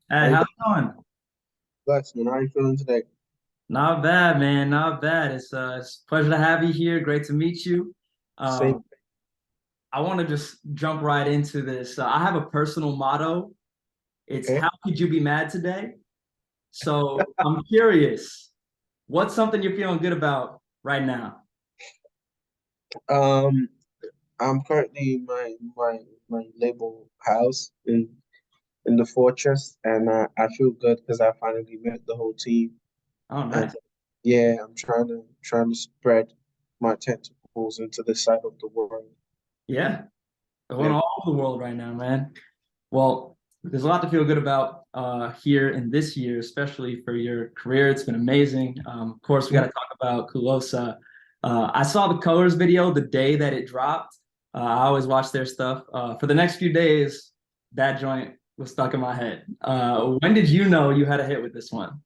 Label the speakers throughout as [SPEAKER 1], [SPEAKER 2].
[SPEAKER 1] Hey,
[SPEAKER 2] How you
[SPEAKER 1] how
[SPEAKER 2] doing?
[SPEAKER 1] you doing?
[SPEAKER 2] Bless, man. How you feeling today?
[SPEAKER 1] Not bad, man. Not bad. It's a pleasure to have you here. Great to meet you. Um,
[SPEAKER 2] Same.
[SPEAKER 1] I want to just jump right into this. I have a personal motto. It's
[SPEAKER 2] Okay.
[SPEAKER 1] how could you be mad today? So I'm curious, what's something you're feeling good about right now?
[SPEAKER 2] Um, I'm currently in my label house in the fortress, and I feel good because I finally met the whole team.
[SPEAKER 1] Oh,
[SPEAKER 2] And
[SPEAKER 1] nice.
[SPEAKER 2] yeah, I'm trying to spread my tentacles into this side of the world.
[SPEAKER 1] Yeah, going
[SPEAKER 2] Yeah.
[SPEAKER 1] all over the world right now, man. Well, there's a lot to feel good about here in this year, especially for your career. It's been amazing. Of course, we got to talk about Kulosa. I saw the Colors video the day that it dropped. I always watch their stuff. For the next few days, that joint was stuck in my head. When did you know you had a hit with this one?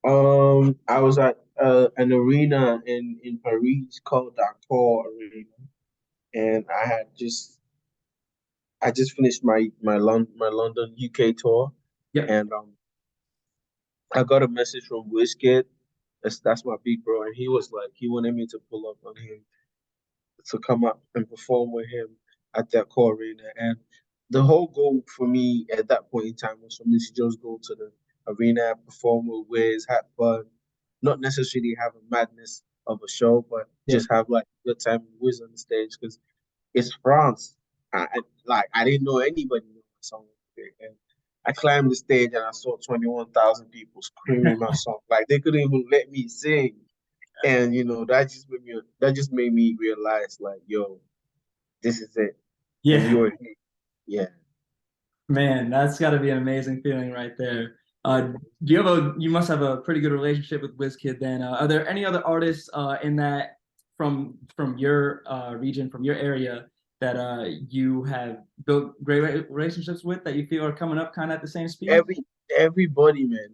[SPEAKER 2] I was at an arena in Paris called the Accor Arena, and I just finished my London UK tour,
[SPEAKER 1] Yep.
[SPEAKER 2] and I got a message from Wizkid. That's my big bro, and he was like he wanted me to pull up on him to come up and perform with him at that core arena. And the whole goal for me at that point in time was for me to just go to the arena, perform with Wiz, have fun, not necessarily have a madness of a show, but
[SPEAKER 1] Yeah.
[SPEAKER 2] just have like a good time with Wiz on the stage because it's France. I didn't know anybody knew my song. And I climbed the stage and I saw 21,000 people screaming my song. Like they couldn't even let me sing. And that just made me realize like, yo, this is it. And
[SPEAKER 1] Yeah.
[SPEAKER 2] you're here. Yeah.
[SPEAKER 1] Man, that's got to be an amazing feeling right there. You must have a pretty good relationship with WizKid then. Are there any other artists in that from your region, from your area that you have built great relationships with that you feel are coming up kind of at the same speed?
[SPEAKER 2] Every everybody, man.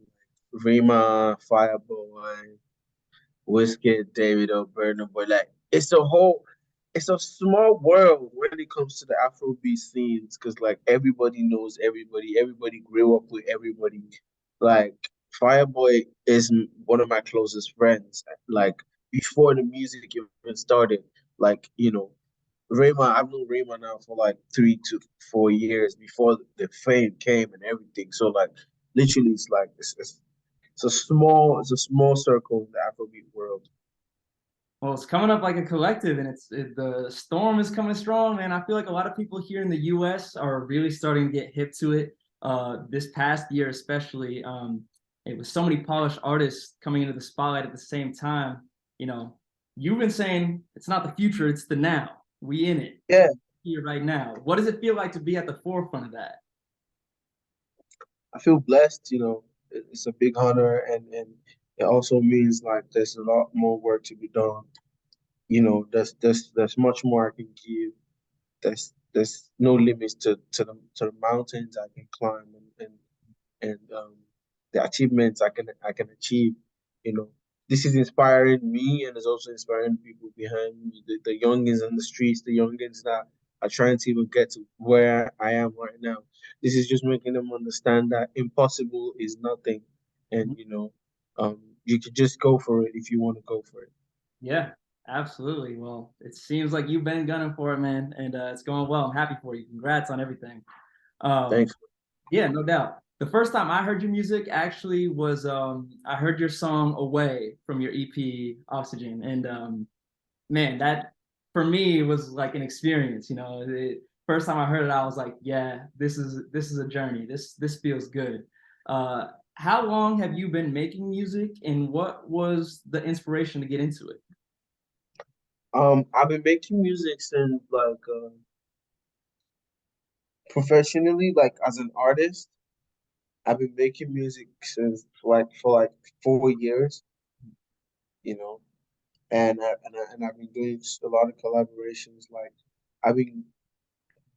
[SPEAKER 2] Rima, Fireboy, Wizkid, David O'Brien, but like it's a small world when it comes to the Afrobeat scenes because like everybody knows everybody, everybody grew up with everybody. Like Fireboy is one of my closest friends. Like before the music even started, like Rayma, I've known Rayma now for like 3 to 4 years before the fame came and everything. So like literally it's like it's a small circle in the Afrobeat world.
[SPEAKER 1] Well, it's coming up like a collective, and the storm is coming strong, man. I feel like a lot of people here in the U.S. are really starting to get hip to it. This past year, especially, it was so many polished artists coming into the spotlight at the same time. You know, you've been saying it's not the future, it's the now. We in it
[SPEAKER 2] Yeah,
[SPEAKER 1] here right now. What does it feel like to be at the forefront of that?
[SPEAKER 2] I feel blessed, it's a big honor and it also means like there's a lot more work to be done. There's much more I can give. There's no limits to the mountains I can climb and the achievements I can achieve. You know, this is inspiring me and it's also inspiring people behind me, the youngins on the streets, the youngins that are trying to even get to where I am right now. This is just making them understand that impossible is nothing, and you could just go for it if you want to go for it.
[SPEAKER 1] Yeah, absolutely. Well, it seems like you've been gunning for it, man, and it's going well. I'm happy for you. Congrats on everything. Um,
[SPEAKER 2] Thanks.
[SPEAKER 1] Yeah, no doubt. The first time I heard your music actually was I heard your song Away from your EP Oxygen. And man, that for me was like an experience, first time I heard it, I was like, yeah, this is a journey. This feels good. Uh how long have you been making music and what was the inspiration to get into it?
[SPEAKER 2] I've been making music since like professionally, like as an artist. I've been making music since for like 4 years, you know, and I've been doing a lot of collaborations. Like I've been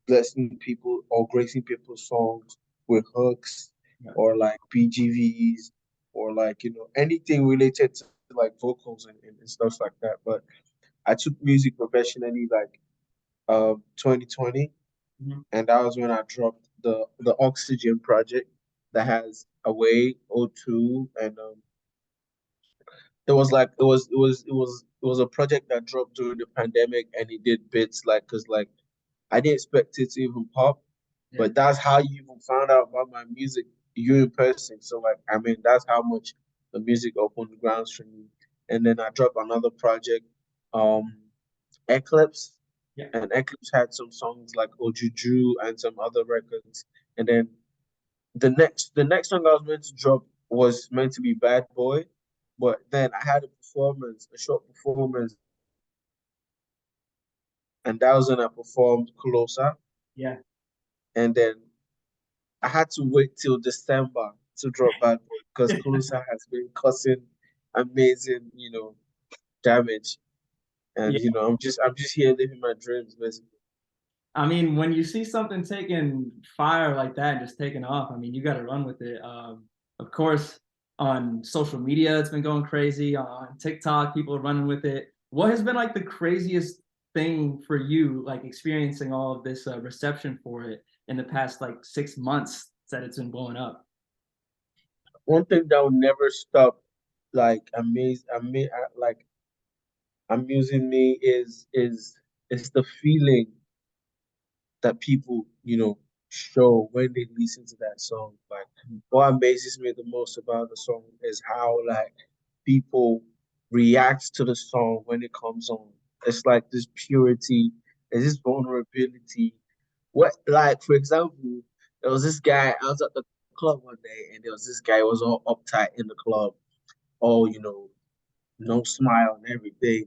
[SPEAKER 2] blessing people or gracing people's songs with hooks
[SPEAKER 1] Yeah.
[SPEAKER 2] or like BGVs or like anything related to like vocals and stuff like that. But I took music professionally like 2020,
[SPEAKER 1] Mhm.
[SPEAKER 2] and that was when I dropped the Oxygen project that has Away, O2, and it was like it was a project that dropped during the pandemic, and he did bits like because like I didn't expect it to even pop,
[SPEAKER 1] Yeah.
[SPEAKER 2] but that's how you even found out about my music, you in person. So like I mean that's how much the music opened the grounds for me. And then I dropped another project, um, Eclipse,
[SPEAKER 1] Yeah.
[SPEAKER 2] and Eclipse had some songs like Ojuju and some other records. And then the next song I was meant to drop was meant to be Bad Boy, but then I had a performance, a short performance, and that was when I performed Closer.
[SPEAKER 1] Yeah.
[SPEAKER 2] And then I had to wait till December to drop Bad Boy because Closer has been causing amazing, damage. And
[SPEAKER 1] Yeah.
[SPEAKER 2] I'm just here living my dreams, basically.
[SPEAKER 1] I mean, when you see something taking fire like that and just taking off, I mean, you got to run with it. Of course, on social media, it's been going crazy. On TikTok, people are running with it. What has been like the craziest thing for you, like experiencing all of this reception for it in the past like 6 months that it's been blowing up?
[SPEAKER 2] One thing that will never stop, like like amusing me is the feeling that people, show when they listen to that song. Like what amazes me the most about the song is how like people react to the song when it comes on. It's like this purity, there's this vulnerability. What like for example, there was this guy, I was at the club one day and there was this guy who was all uptight in the club, all no smile and everything.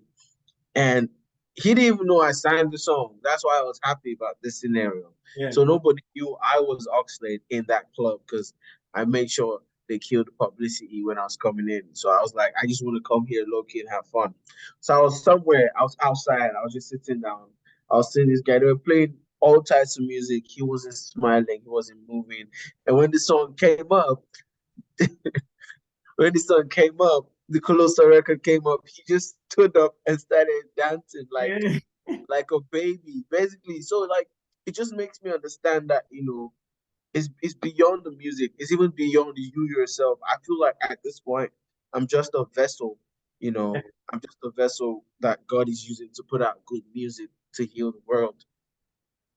[SPEAKER 2] And he didn't even know I signed the song. That's why I was happy about this scenario.
[SPEAKER 1] Yeah.
[SPEAKER 2] So nobody knew I was Oxlade in that club because I made sure they killed the publicity when I was coming in. So I was like, I just want to come here low key and have fun. So I was somewhere, I was outside, I was just sitting down. I was seeing this guy, they were playing all types of music. He wasn't smiling, he wasn't moving. And when the song came up, when the song came up, the Colossal record came up, he just stood up and started dancing
[SPEAKER 1] Yeah.
[SPEAKER 2] like a baby, basically. So like it just makes me understand that, it's beyond the music, it's even beyond you yourself. I feel like at this point, I'm just a vessel, I'm just a vessel that God is using to put out good music to heal the world.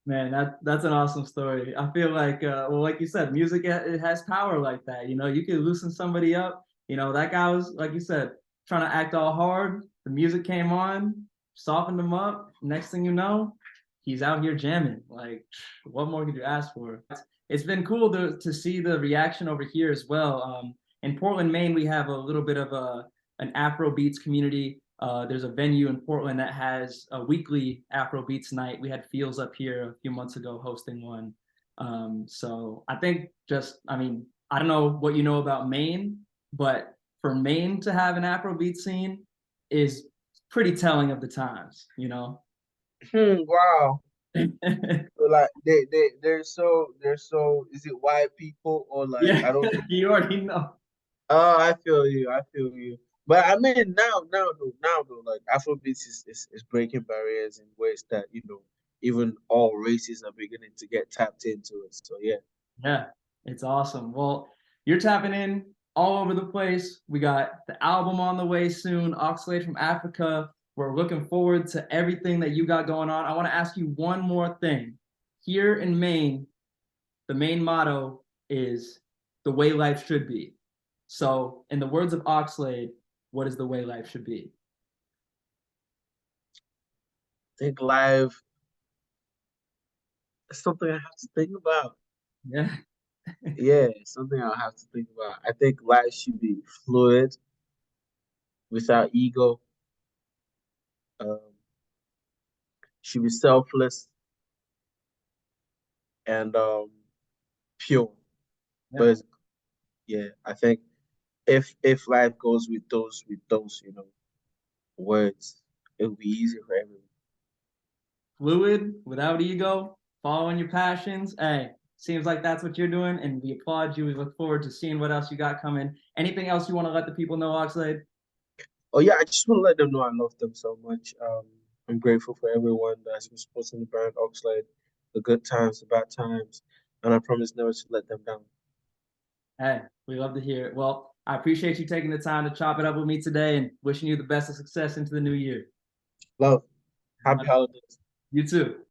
[SPEAKER 1] Man, that's an awesome story. I feel like, well, like you said, music it has power like that. You know, you can loosen somebody up. You know, that guy was like you said, trying to act all hard. The music came on, softened him up. Next thing you know, he's out here jamming. Like, what more could you ask for? It's been cool to see the reaction over here as well. In Portland, Maine, we have a little bit of an Afrobeats community. There's a venue in Portland that has a weekly Afrobeats night. We had Fields up here a few months ago hosting one. So I think I mean, I don't know what you know about Maine, but for Maine to have an Afrobeat scene is pretty telling of the times, you know?
[SPEAKER 2] Wow. So, like they're so is it white people or like
[SPEAKER 1] Yeah,
[SPEAKER 2] I don't.
[SPEAKER 1] you already know.
[SPEAKER 2] Oh, I feel you. I feel you. But I mean, now though, like Afrobeats is breaking barriers in ways that even all races are beginning to get tapped into it. So yeah.
[SPEAKER 1] Yeah, it's awesome. Well, you're tapping in all over the place. We got the album on the way soon, Oxlade from Africa. We're looking forward to everything that you got going on. I want to ask you one more thing. Here in Maine, the main motto is the way life should be. So, in the words of Oxlade, what is the way life should be?
[SPEAKER 2] Think live is something I have to think about.
[SPEAKER 1] Yeah,
[SPEAKER 2] Yeah, it's something I'll have to think about. I think life should be fluid, without ego, um, should be selfless and pure.
[SPEAKER 1] yeah.
[SPEAKER 2] But yeah, I think if life goes with those words, it'll be easier for everyone.
[SPEAKER 1] Fluid, without ego, following your passions. Hey, seems like that's what you're doing, and we applaud you. We look forward to seeing what else you got coming. Anything else you want to let the people know, Oxlade?
[SPEAKER 2] Oh yeah, I just want to let them know I love them so much. I'm grateful for everyone that's been supporting the brand Oxlade, the good times, the bad times. and I promise never to let them down.
[SPEAKER 1] Hey, we love to hear it. Well, I appreciate you taking the time to chop it up with me today and wishing you the best of success into the new year.
[SPEAKER 2] Love. Happy holidays.
[SPEAKER 1] You too.